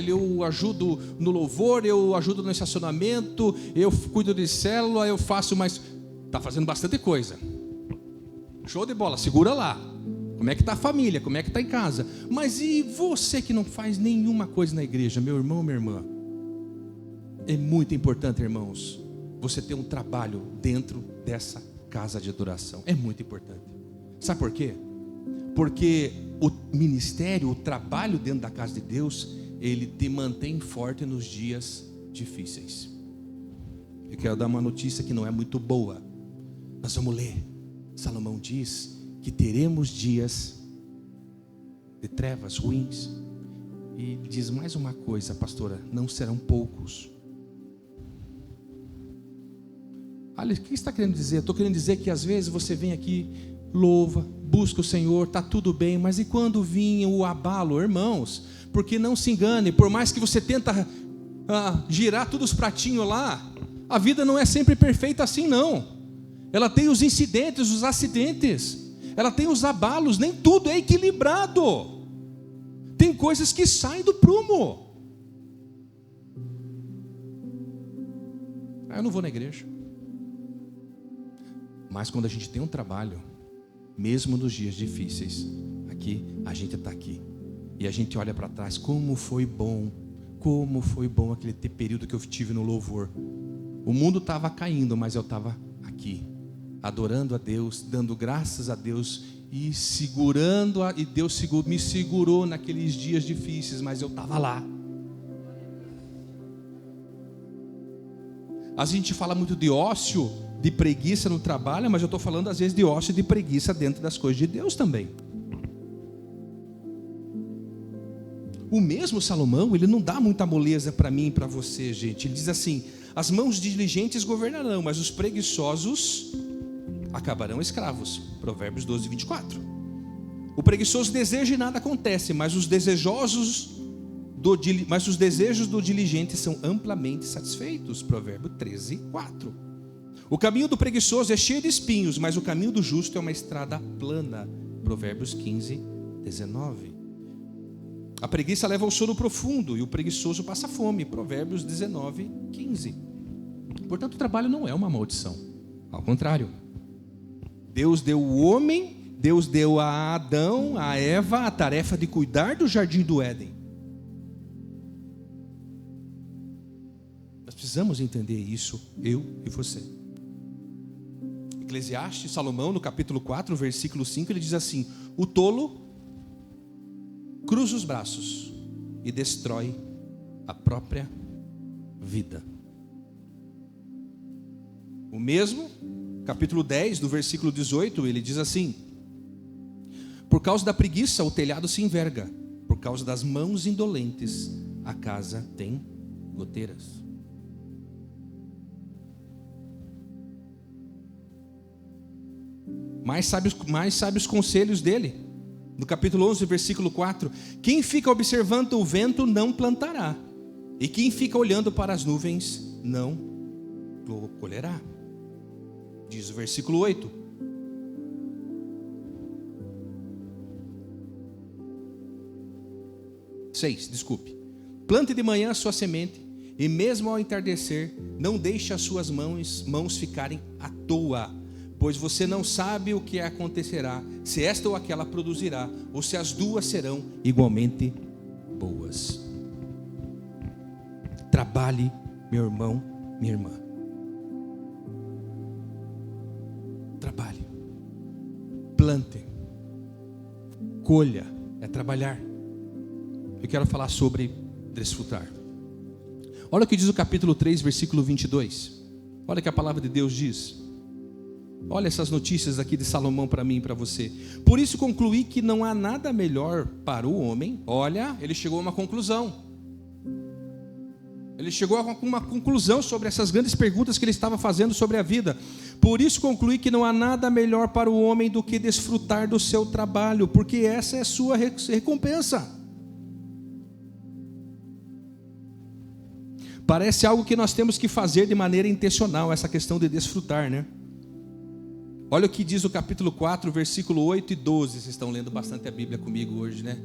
Eu ajudo no louvor, eu ajudo no estacionamento, eu cuido de célula, eu faço mais. Está fazendo bastante coisa. Show de bola, segura lá. Como é que está a família? Como é que está em casa? Mas e você que não faz nenhuma coisa na igreja, meu irmão, minha irmã? É muito importante, irmãos, você ter um trabalho dentro dessa casa de adoração. É muito importante. Sabe por quê? Porque o ministério, o trabalho dentro da casa de Deus, ele te mantém forte nos dias difíceis. Eu quero dar uma notícia que não é muito boa. Nós vamos ler. Salomão diz que teremos dias de trevas ruins. E diz mais uma coisa, pastora: não serão poucos. Olha, o que está querendo dizer? Estou querendo dizer que às vezes você vem aqui, louva, busca o Senhor, está tudo bem, mas e quando vir o abalo, irmãos? Porque não se engane, por mais que você tenta girar todos os pratinhos lá, a vida não é sempre perfeita assim, não. Ela tem os incidentes, os acidentes, ela tem os abalos, nem tudo é equilibrado. Tem coisas que saem do prumo. Eu não vou na igreja. Mas quando a gente tem um trabalho, mesmo nos dias difíceis, aqui, a gente está aqui. E a gente olha para trás, como foi bom aquele período que eu tive no louvor. O mundo estava caindo, mas eu estava aqui, adorando a Deus, dando graças a Deus e segurando, e Deus me segurou naqueles dias difíceis, mas eu estava lá. A gente fala muito de ócio, de preguiça no trabalho, mas eu estou falando às vezes de ócio e de preguiça dentro das coisas de Deus também. O mesmo Salomão, ele não dá muita moleza para mim e para você, gente. Ele diz assim: as mãos diligentes governarão, mas os preguiçosos acabarão escravos. Provérbios 12, 24. O preguiçoso deseja e nada acontece, mas os desejos do diligente são amplamente satisfeitos. Provérbio 13, 4. O caminho do preguiçoso é cheio de espinhos, mas o caminho do justo é uma estrada plana. Provérbios 15, 19. A preguiça leva ao sono profundo e o preguiçoso passa fome. Provérbios 19, 15. Portanto, o trabalho não é uma maldição. Ao contrário. Deus deu o homem, Deus deu a Adão, a Eva, a tarefa de cuidar do jardim do Éden. Nós precisamos entender isso, eu e você. Eclesiastes, Salomão, no capítulo 4, versículo 5, ele diz assim: o tolo cruza os braços e destrói a própria vida. O mesmo, capítulo 10, do versículo 18, ele diz assim: por causa da preguiça o telhado se enverga, por causa das mãos indolentes a casa tem goteiras. Mais sabe os conselhos dele. No capítulo 11, versículo 4: quem fica observando o vento não plantará, e quem fica olhando para as nuvens não colherá. Diz o versículo 8. Plante de manhã a sua semente, e mesmo ao entardecer, não deixe as suas mãos ficarem à toa, pois você não sabe o que acontecerá, se esta ou aquela produzirá, ou se as duas serão igualmente boas. Trabalhe, meu irmão, minha irmã. Trabalhe. Plante. Colha. É trabalhar. Eu quero falar sobre desfrutar. Olha o que diz o capítulo 3, versículo 22. Olha o que a palavra de Deus diz. Olha essas notícias aqui de Salomão para mim e para você. Por isso concluí que não há nada melhor para o homem. Olha, ele chegou a uma conclusão. Ele chegou a uma conclusão sobre essas grandes perguntas que ele estava fazendo sobre a vida. Por isso concluí que não há nada melhor para o homem do que desfrutar do seu trabalho, porque essa é a sua recompensa. Parece algo que nós temos que fazer de maneira intencional, essa questão de desfrutar, né? Olha o que diz o capítulo 4, versículo 8 e 12. Vocês estão lendo bastante a Bíblia comigo hoje, né?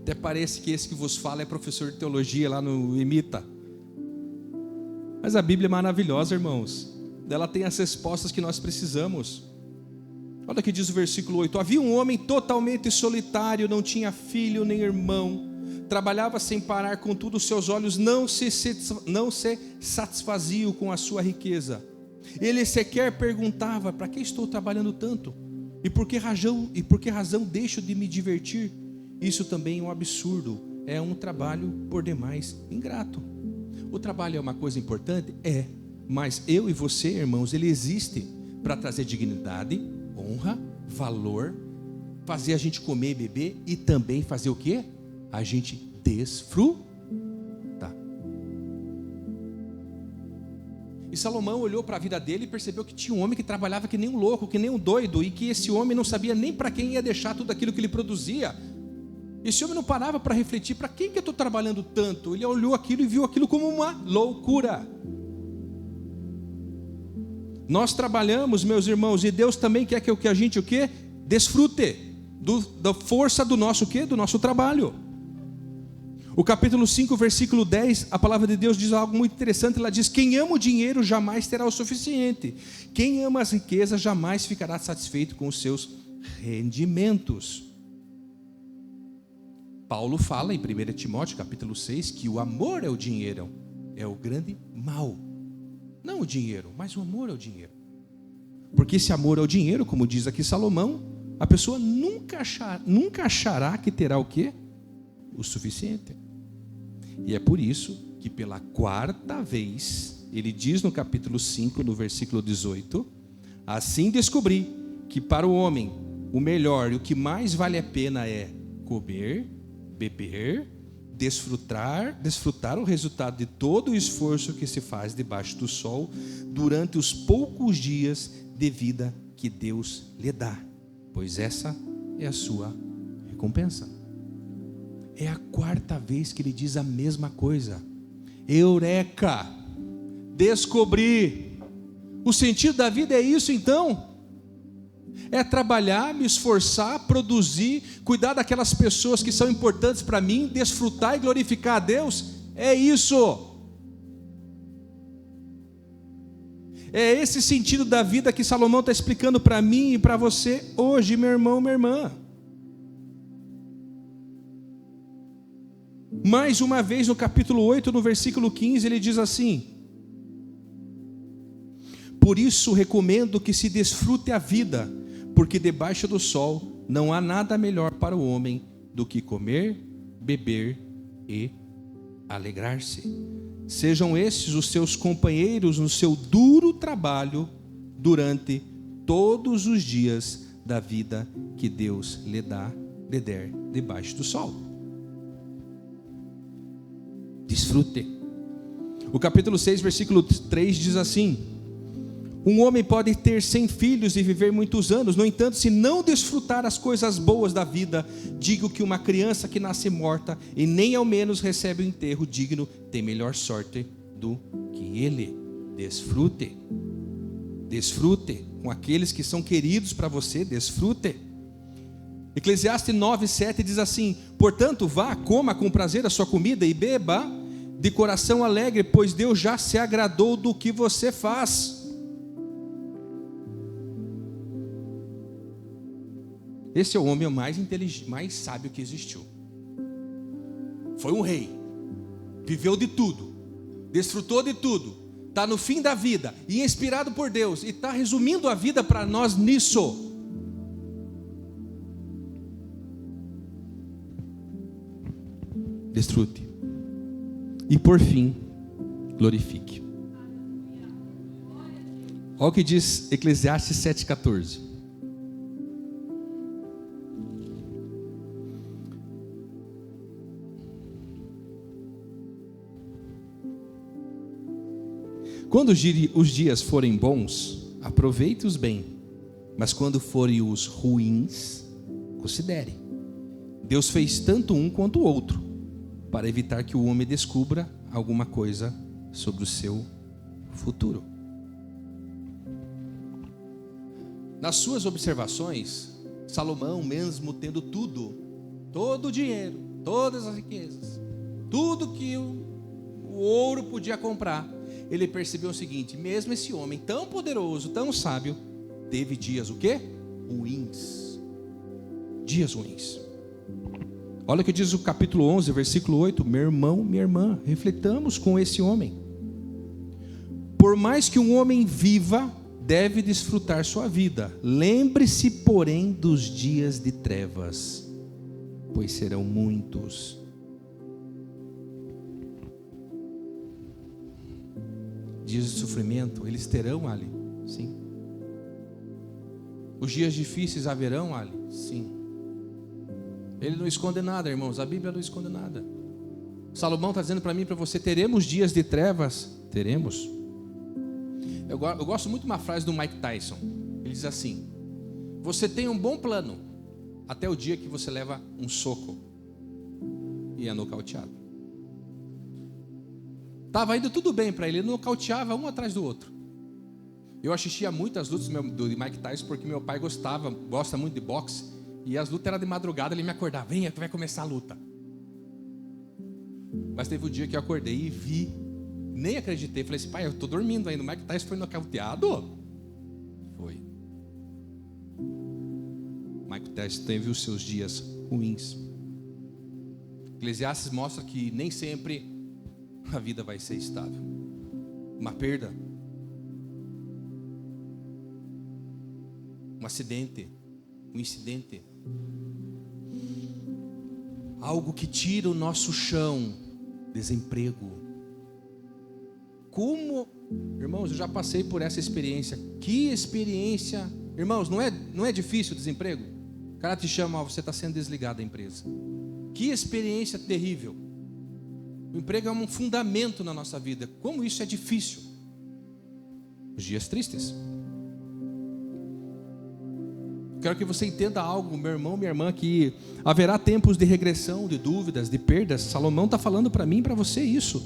Até parece que esse que vos fala é professor de teologia lá no IMITA. Mas a Bíblia é maravilhosa, irmãos. Ela tem as respostas que nós precisamos. Olha o que diz o versículo 8. Havia um homem totalmente solitário, não tinha filho nem irmão. trabalhava sem parar, contudo os seus olhos não se satisfaziam com a sua riqueza. Ele sequer perguntava: para que estou trabalhando tanto? E por que razão deixo de me divertir? Isso também é um absurdo, é um trabalho por demais ingrato. O trabalho é uma coisa importante? É, mas eu e você, irmãos, ele existe para trazer dignidade, honra, valor, fazer a gente comer e beber e também fazer o quê? A gente desfrutar. E Salomão olhou para a vida dele e percebeu que tinha um homem que trabalhava que nem um louco, que nem um doido, e que esse homem não sabia nem para quem ia deixar tudo aquilo que ele produzia. Esse homem não parava para refletir: para quem que eu estou trabalhando tanto? Ele olhou aquilo e viu aquilo como uma loucura. Nós trabalhamos, meus irmãos, e Deus também quer que a gente o quê? Desfrute da força do nosso quê? Do nosso trabalho. O capítulo 5, versículo 10, a palavra de Deus diz algo muito interessante. Ela diz: quem ama o dinheiro jamais terá o suficiente. Quem ama as riquezas jamais ficará satisfeito com os seus rendimentos. Paulo fala em 1 Timóteo capítulo 6 que o amor é o dinheiro, é o grande mal. Não o dinheiro, mas o amor é o dinheiro. Porque esse amor ao dinheiro, como diz aqui Salomão, a pessoa nunca achará que terá o quê? O suficiente. E é por isso que pela quarta vez, ele diz no capítulo 5, no versículo 18: assim descobri que para o homem o melhor e o que mais vale a pena é comer, beber, desfrutar o resultado de todo o esforço que se faz debaixo do sol durante os poucos dias de vida que Deus lhe dá, pois essa é a sua recompensa. É a quarta vez que ele diz a mesma coisa. Eureka! Descobri! O sentido da vida é isso então? É trabalhar, me esforçar, produzir, cuidar daquelas pessoas que são importantes para mim, desfrutar e glorificar a Deus? É isso! É esse sentido da vida que Salomão está explicando para mim e para você hoje, meu irmão, minha irmã. Mais uma vez no capítulo 8, no versículo 15, ele diz assim: por isso recomendo que se desfrute a vida, porque debaixo do sol não há nada melhor para o homem do que comer, beber e alegrar-se. Sejam esses os seus companheiros no seu duro trabalho durante todos os dias da vida que Deus lhe der debaixo do sol. Desfrute. O capítulo 6, versículo 3 diz assim: um homem pode ter 100 filhos e viver muitos anos, no entanto, se não desfrutar as coisas boas da vida, digo que uma criança que nasce morta e nem ao menos recebe o enterro digno, tem melhor sorte do que ele. Desfrute. Desfrute com aqueles que são queridos para você, desfrute. Eclesiastes 9:7 diz assim: portanto, vá, coma com prazer a sua comida e beba de coração alegre, pois Deus já se agradou do que você faz. Esse é o homem mais inteligente, mais sábio que existiu. Foi um rei, viveu de tudo, desfrutou de tudo, está no fim da vida e inspirado por Deus, e está resumindo a vida para nós nisso. Desfrute. E por fim, glorifique. Olha o que diz Eclesiastes 7,14. Quando os dias forem bons, aproveite-os bem, mas quando forem os ruins, considere. Deus fez tanto um quanto o outro, para evitar que o homem descubra alguma coisa sobre o seu futuro. Nas suas observações, Salomão, mesmo tendo tudo, todo o dinheiro, todas as riquezas, tudo que o ouro podia comprar, ele percebeu o seguinte: mesmo esse homem tão poderoso, tão sábio, teve dias o quê? Ruins. Dias ruins. Olha o que diz o capítulo 11, versículo 8. Meu irmão, minha irmã, refletamos com esse homem. Por mais que um homem viva, deve desfrutar sua vida. Lembre-se, porém, dos dias de trevas, pois serão muitos. Dias de sofrimento, eles terão, Ali? Sim. Os dias difíceis haverão, Ali? Sim. Ele não esconde nada, irmãos, a Bíblia não esconde nada. Salomão está dizendo para mim e para você: teremos dias de trevas? Teremos. Eu gosto muito de uma frase do Mike Tyson. Ele diz assim: você tem um bom plano até o dia que você leva um soco e é nocauteado. Estava indo tudo bem para ele, ele nocauteava um atrás do outro. Eu assistia muito às lutas do Mike Tyson porque meu pai gosta muito de boxe. E as lutas eram de madrugada, ele me acordava: venha que vai começar a luta. Mas teve um dia que eu acordei e vi, nem acreditei, falei assim: pai, eu estou dormindo ainda, o Mike Tyson foi nocauteado? Foi. Mike Tyson teve os seus dias ruins. Eclesiastes mostra que nem sempre a vida vai ser estável. Uma perda, um acidente, um incidente, algo que tira o nosso chão, desemprego. Como, irmãos, eu já passei por essa experiência. Que experiência, irmãos, não é difícil o desemprego? O cara te chama: você está sendo desligado da empresa. Que experiência terrível. O emprego é um fundamento na nossa vida. Como isso é difícil. Os dias tristes. Quero que você entenda algo, meu irmão, minha irmã, que haverá tempos de regressão, de dúvidas, de perdas. Salomão está falando para mim e para você isso.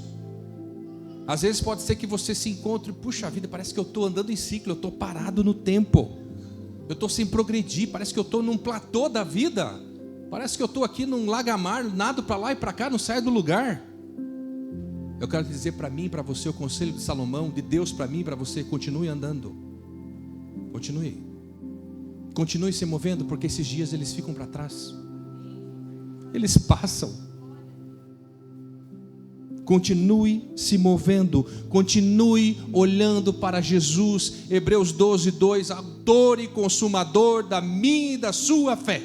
Às vezes pode ser que você se encontre: puxa vida, parece que eu estou andando em ciclo, eu estou parado no tempo, eu estou sem progredir, parece que eu estou num platô da vida, parece que eu estou aqui num lagamar, nado para lá e para cá, não saio do lugar. Eu quero dizer para mim e para você o conselho de Salomão, de Deus para mim e para você: continue andando, continue se movendo, porque esses dias eles ficam para trás, eles passam. Continue se movendo, continue olhando para Jesus. Hebreus 12, 2, autor e consumador da minha e da sua fé.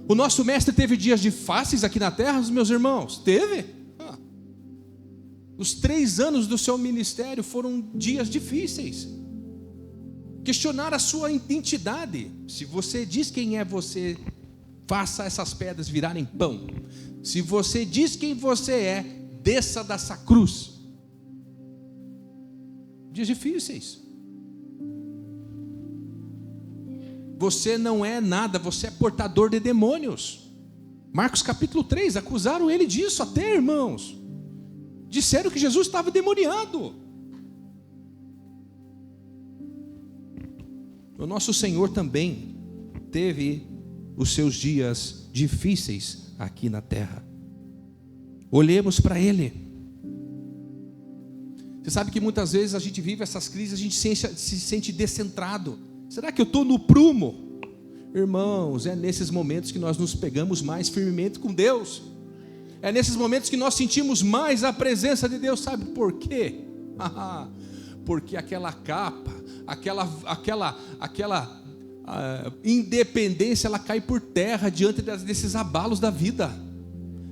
O nosso mestre teve dias difíceis aqui na terra, meus irmãos? Teve. Os 3 anos do seu ministério foram dias difíceis. Questionar a sua identidade. Se você diz quem é você, faça essas pedras virarem pão. Se você diz quem você é, desça dessa cruz. Dias difíceis. Você não é nada, você é portador de demônios. Marcos capítulo 3, acusaram ele disso até, irmãos. Disseram que Jesus estava demoniado. O nosso Senhor também teve os seus dias difíceis aqui na terra. Olhemos para Ele. Você sabe que muitas vezes a gente vive essas crises, a gente se sente descentrado. Será que eu estou no prumo? Irmãos, é nesses momentos que nós nos pegamos mais firmemente com Deus. É nesses momentos que nós sentimos mais a presença de Deus. Sabe por quê? Porque aquela capa, aquela independência, ela cai por terra diante desses abalos da vida.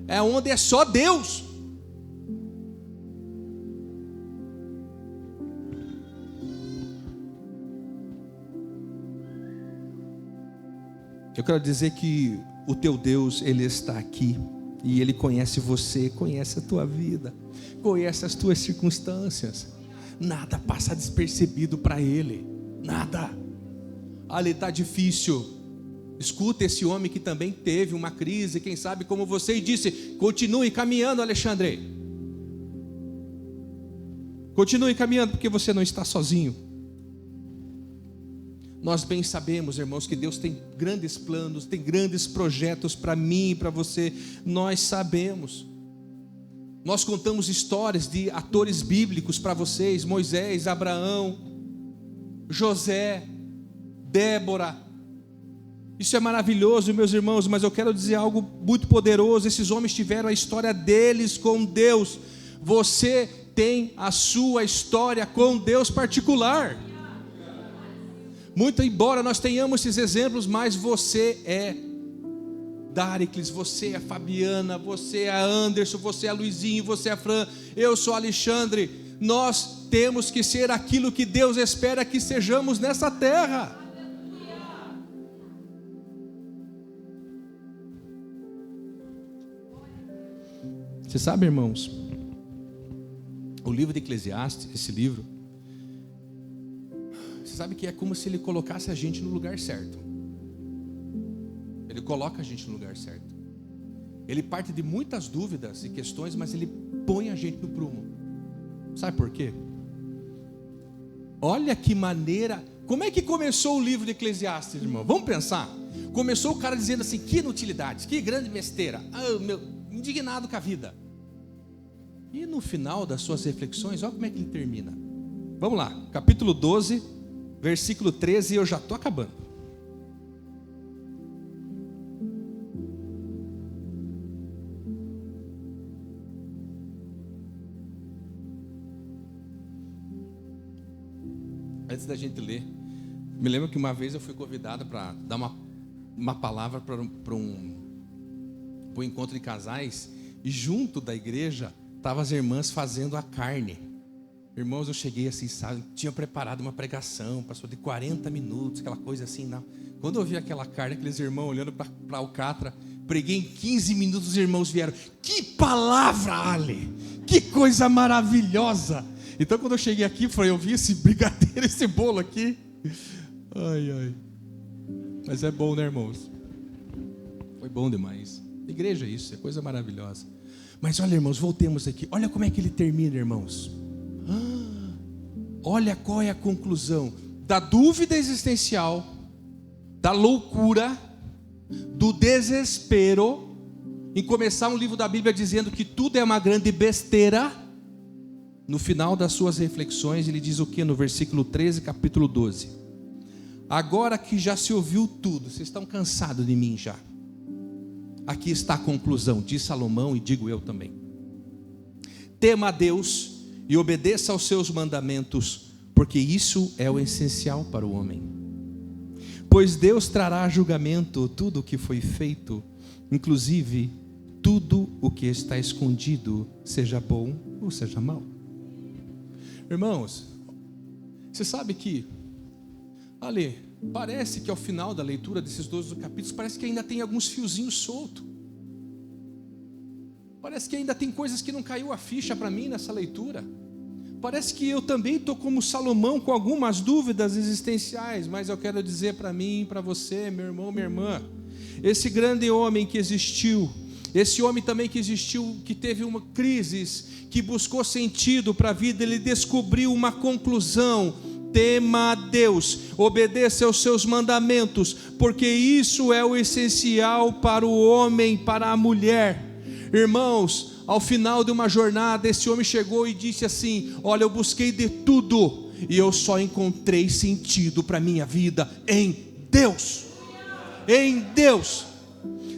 É onde é só Deus. Eu quero dizer que o teu Deus, Ele está aqui. E Ele conhece você, conhece a tua vida, conhece as tuas circunstâncias. Nada passa despercebido para Ele. Nada. Ali está difícil. Escuta esse homem que também teve uma crise, quem sabe como você, e disse: continue caminhando, Alexandre. Continue caminhando, porque você não está sozinho. Nós bem sabemos, irmãos, que Deus tem grandes planos, tem grandes projetos para mim e para você. Nós sabemos. Nós contamos histórias de atores bíblicos para vocês: Moisés, Abraão, José, Débora. Isso é maravilhoso, meus irmãos, mas eu quero dizer algo muito poderoso. Esses homens tiveram a história deles com Deus. Você tem a sua história com Deus particular. Muito embora nós tenhamos esses exemplos, mas você é Daricles, você é Fabiana, você é Anderson, você é Luizinho, você é Fran, eu sou Alexandre. Nós temos que ser aquilo que Deus espera que sejamos nessa terra. Você sabe, irmãos, o livro de Eclesiastes, esse livro, você sabe que é como se ele colocasse a gente no lugar certo. Ele coloca a gente no lugar certo. Ele parte de muitas dúvidas e questões, mas ele põe a gente no prumo. Sabe por quê? Olha que maneira. Como é que começou o livro de Eclesiastes, irmão? Vamos pensar. Começou o cara dizendo assim: que inutilidades, que grande besteira, indignado com a vida. E no final das suas reflexões, olha como é que ele termina. Vamos lá, capítulo 12, versículo 13, eu já estou acabando. Antes da gente ler, me lembro que uma vez eu fui convidado para dar uma palavra para um encontro de casais, e junto da igreja estavam as irmãs fazendo a carne. Irmãos, eu cheguei assim, sabe, tinha preparado uma pregação, passou de 40 minutos, aquela coisa assim, não. Quando eu vi aquela carne, aqueles irmãos olhando para a alcatra, preguei em 15 minutos, os irmãos vieram: que palavra, Ale, que coisa maravilhosa. Então quando eu cheguei aqui, eu vi esse brigadeiro, esse bolo aqui, ai, mas é bom, né, irmãos? Foi bom demais. Igreja é isso, é coisa maravilhosa. Mas olha, irmãos, voltemos aqui. Olha como é que ele termina, irmãos. Olha qual é a conclusão da dúvida existencial, da loucura, do desespero, em começar um livro da Bíblia dizendo que tudo é uma grande besteira. No final das suas reflexões, ele diz o que no versículo 13, capítulo 12? Agora que já se ouviu tudo, vocês estão cansados de mim já. Aqui está a conclusão, diz Salomão e digo eu também. Tema a Deus e obedeça aos seus mandamentos, porque isso é o essencial para o homem. Pois Deus trará a julgamento tudo o que foi feito, inclusive tudo o que está escondido, seja bom ou seja mal. Irmãos, você sabe que, ali, parece que ao final da leitura desses 12 capítulos, parece que ainda tem alguns fiozinhos soltos. Parece que ainda tem coisas que não caiu a ficha para mim nessa leitura. Parece que eu também estou como Salomão com algumas dúvidas existenciais, mas eu quero dizer para mim, para você, meu irmão, minha irmã, esse grande homem que existiu, esse homem também que existiu, que teve uma crise, que buscou sentido para a vida, ele descobriu uma conclusão: tema a Deus, obedeça aos seus mandamentos, porque isso é o essencial para o homem, para a mulher. Irmãos, ao final de uma jornada, esse homem chegou e disse assim: olha, eu busquei de tudo e eu só encontrei sentido para a minha vida em Deus. Em Deus.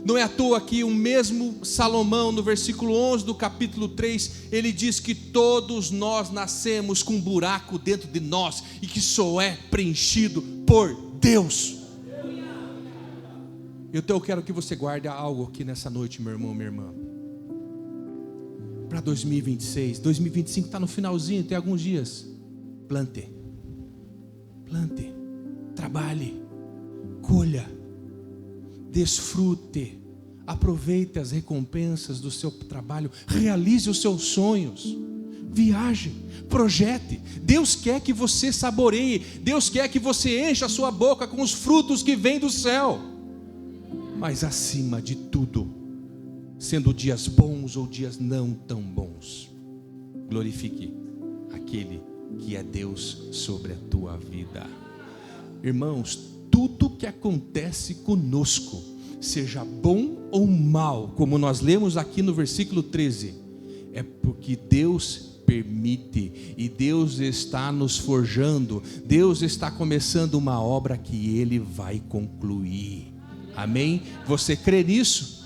Não é à toa que o mesmo Salomão, no versículo 11 do capítulo 3, ele diz que todos nós nascemos com um buraco dentro de nós e que só é preenchido por Deus. Então eu quero que você guarde algo aqui nessa noite, meu irmão, minha irmã. Para 2026, 2025 está no finalzinho, tem alguns dias. Plante, trabalhe, colha, desfrute, aproveite as recompensas do seu trabalho, realize os seus sonhos, viaje, projete. Deus quer que você saboreie, Deus quer que você encha a sua boca com os frutos que vêm do céu. Mas acima de tudo, sendo dias bons ou dias não tão bons, glorifique aquele que é Deus sobre a tua vida. Irmãos, tudo que acontece conosco, seja bom ou mal, como nós lemos aqui no versículo 13, é porque Deus permite, e Deus está nos forjando, Deus está começando uma obra que Ele vai concluir. Amém? Você crê nisso?